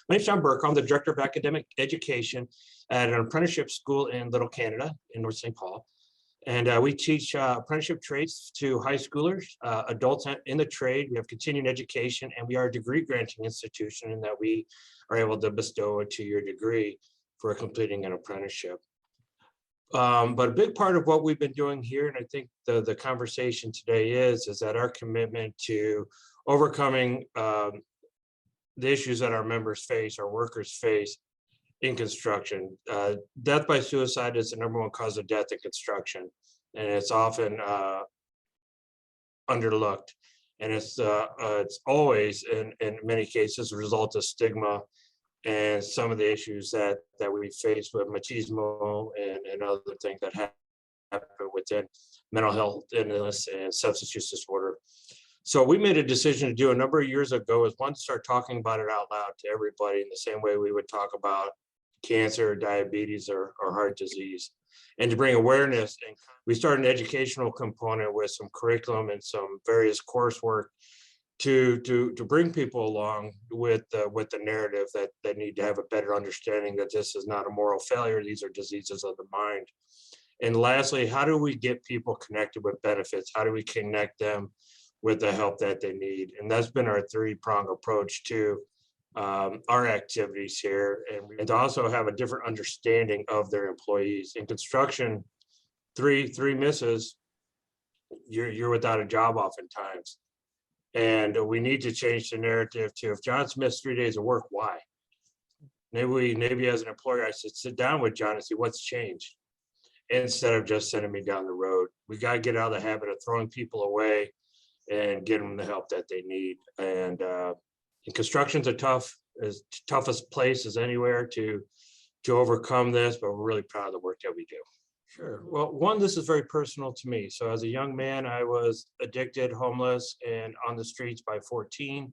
My name's John Burcaw. I'm the Director of Academic Education at an apprenticeship school in Little Canada in North St. Paul. And we teach apprenticeship trades to high schoolers, adults in the trade. We have continuing education, and we are a degree granting institution in that we are able to bestow a 2-year degree for completing an apprenticeship. But a big part of what we've been doing here, and I think the conversation today is that our commitment to overcoming the issues that our members face, our workers face in construction. Death by suicide is the #1 cause of death in construction, and it's often underlooked. And it's always, in many cases, a result of stigma and some of the issues that we face with machismo and other things that happen within mental health illness and substance use disorder. So we made a decision to do a number of years ago is one, to start talking about it out loud to everybody in the same way we would talk about cancer, diabetes, or heart disease, and to bring awareness. And we started an educational component with some curriculum and some various coursework to bring people along with the narrative that they need to have a better understanding that this is not a moral failure. These are diseases of the mind. And lastly, how do we get people connected with benefits? How do we connect them with the help that they need? And that's been our 3-prong approach to our activities here, and to also have a different understanding of their employees. In construction, three misses, you're without a job oftentimes. And we need to change the narrative to, if John's missed 3 days of work, why? Maybe as an employer, I should sit down with John and see what's changed, instead of just sending me down the road. We got to get out of the habit of throwing people away and get them the help that they need. And construction's as toughest place as anywhere to overcome this, but we're really proud of the work that we do. Sure. Well, one, this is very personal to me. So as a young man, I was addicted, homeless, and on the streets by 14.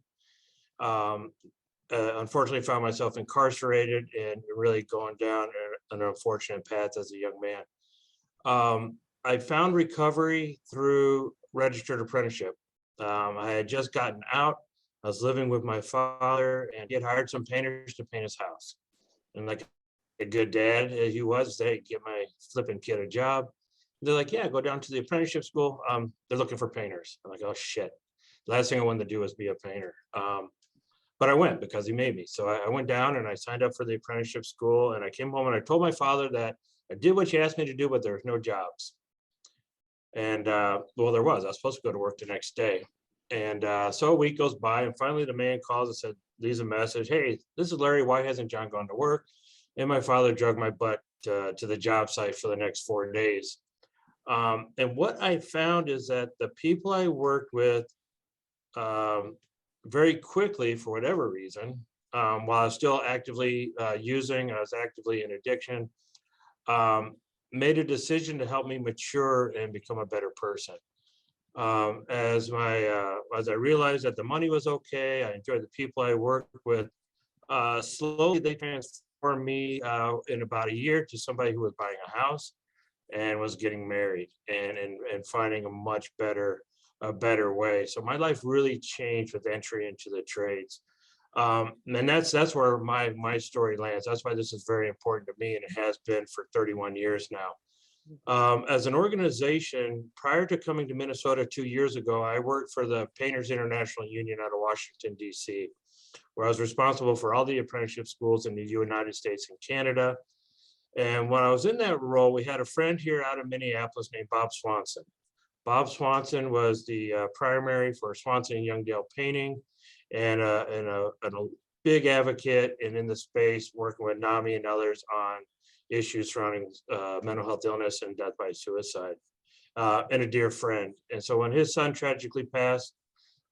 Unfortunately, found myself incarcerated and really going down an unfortunate path as a young man. I found recovery through registered apprenticeship. I had just gotten out. I was living with my father, and he had hired some painters to paint his house. And like a good dad as he was, they get my flipping kid a job. They're like, yeah, go down to the apprenticeship school. They're looking for painters. I'm like, oh shit. The last thing I wanted to do was be a painter. But I went because he made me. So I went down and I signed up for the apprenticeship school, and I came home and I told my father that I did what you asked me to do, but there was no jobs. And well, there was. I was supposed to go to work the next day. And so a week goes by, and finally the man calls and said, leaves a message. Hey, this is Larry. Why hasn't John gone to work? And my father dragged my butt to the job site for the next 4 days. And what I found is that the people I worked with very quickly, for whatever reason, while I was still actively using, I was actively in addiction, made a decision to help me mature and become a better person. As I realized that the money was okay, I enjoyed the people I worked with, slowly they transformed me in about a year to somebody who was buying a house and was getting married and finding a much better way. So my life really changed with entry into the trades. And that's where my story lands. That's why this is very important to me, and it has been for 31 years now. As an organization, prior to coming to Minnesota 2 years ago, I worked for the Painters International Union out of Washington, D.C., where I was responsible for all the apprenticeship schools in the United States and Canada. And when I was in that role, we had a friend here out of Minneapolis named Bob Swanson. Bob Swanson was the primary for Swanson and Youngdale Painting, and a big advocate and in the space working with NAMI and others on issues surrounding mental health illness and death by suicide, and a dear friend. And so when his son tragically passed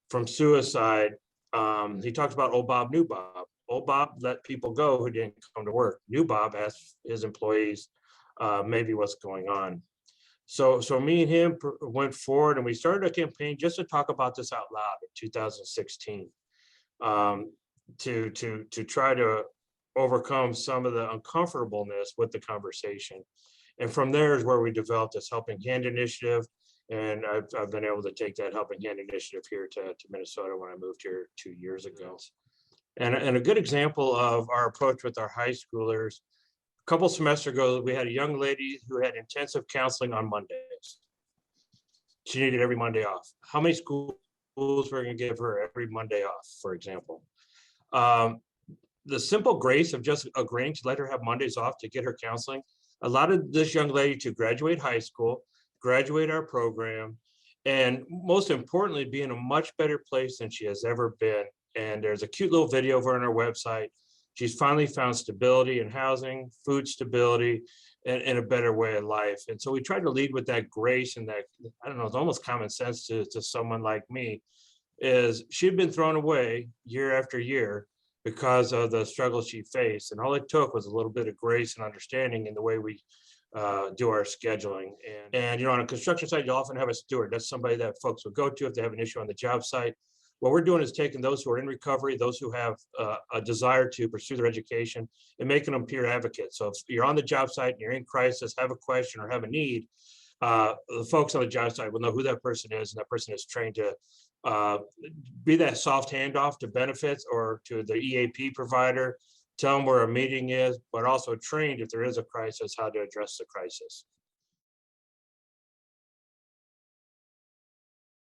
from suicide, he talked about old Bob, new Bob. Old Bob let people go who didn't come to work. New Bob asked his employees maybe what's going on. So me and him went forward, and we started a campaign just to talk about this out loud in 2016, to try to overcome some of the uncomfortableness with the conversation. And from there is where we developed this Helping Hand initiative. And I've been able to take that Helping Hand initiative here to Minnesota when I moved here 2 years ago. And a good example of our approach with our high schoolers, a couple semesters ago, we had a young lady who had intensive counseling on Mondays. She needed every Monday off. How many schools were going to give her every Monday off, for example? Um, the simple grace of just agreeing to let her have Mondays off to get her counseling allowed this young lady to graduate high school, graduate our program, and most importantly, be in a much better place than she has ever been. And there's a cute little video of her on our website. She's finally found stability in housing, food stability, and a better way of life. And so we try to lead with that grace and that, I don't know, it's almost common sense to someone like me, is she'd been thrown away year after year because of the struggles she faced. And all it took was a little bit of grace and understanding in the way we do our scheduling. And, you know, on a construction site, you often have a steward. That's somebody that folks would go to if they have an issue on the job site. What we're doing is taking those who are in recovery, those who have a desire to pursue their education, and making them peer advocates. So if you're on the job site and you're in crisis, have a question or have a need, the folks on the job site will know who that person is, and that person is trained to uh, be that soft handoff to benefits or to the EAP provider, tell them where a meeting is, but also trained if there is a crisis, how to address the crisis.